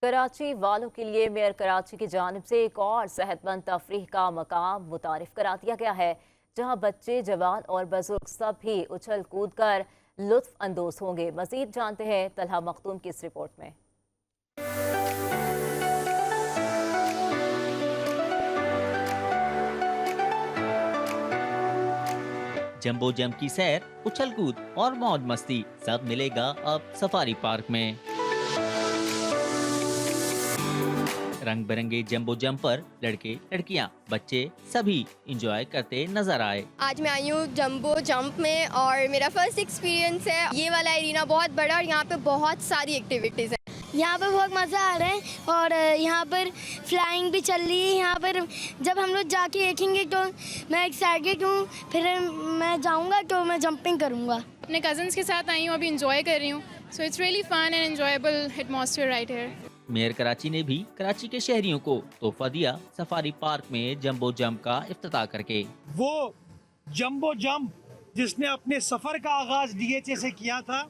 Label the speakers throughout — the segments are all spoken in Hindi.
Speaker 1: कराची वालों के लिए मेयर कराची की जानिब से एक और सेहतमंद तफरीह का मकाम मुतारिफ करा दिया गया है, जहां बच्चे, जवान और बुजुर्ग सब भी उछल कूद कर लुत्फ अंदोज होंगे। मजीद जानते हैं तलहा मखदूम की इस रिपोर्ट में।
Speaker 2: जंबो जम की सैर, उछल कूद और मौज मस्ती सब मिलेगा अब सफारी पार्क में। रंग बिरंगे जंबो जंप पर लड़के, लड़कियां, बच्चे सभी इंजॉय करते नजर आए।
Speaker 3: आज मैं आई हूँ जंबो जंप में और मेरा फर्स्ट एक्सपीरियंस है। ये वाला एरिना बहुत बड़ा और यहाँ पे बहुत सारी एक्टिविटीज़ हैं।
Speaker 4: यहाँ पर बहुत मज़ा आ रहा है और यहाँ पर फ्लाइंग भी चल रही है। यहाँ पर जब हम लोग जाके देखेंगे तो मैं एक्साइटेड हूँ, फिर मैं जाऊँगा तो मैं जंपिंग करूँगा।
Speaker 5: अपने कज़न्स के साथ आई हूँ, अभी इंजॉय कर रही हूँ। So it's really fun and enjoyable atmosphere right here.
Speaker 2: Mayor Karachi ने भी कराची के शहरियों को तोहफा दिया सफारी पार्क में जंबो जंप का इफ्तिताह करके।
Speaker 6: वो जंबो जंप जिसने अपने सफर का आगाज डीएचए से किया था,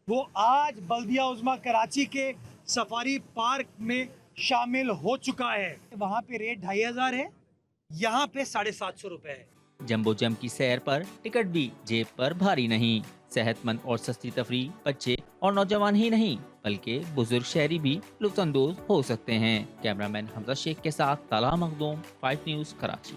Speaker 6: वो आज बल्दिया उज़्मा कराची के सफारी पार्क में शामिल हो चुका है। वहाँ पे रेट 2500 है, यहाँ पे 750 रुपए है।
Speaker 2: जंबो जंप की सैर पर टिकट भी जेब पर भारी नहीं। सेहतमंद और सस्ती तफरीह बच्चे और नौजवान ही नहीं बल्कि बुजुर्ग शहरी भी लुत्फानंदोज हो सकते हैं। कैमरामैन हमजा शेख के साथ तलहा मखदूम, 5 न्यूज़ कराची।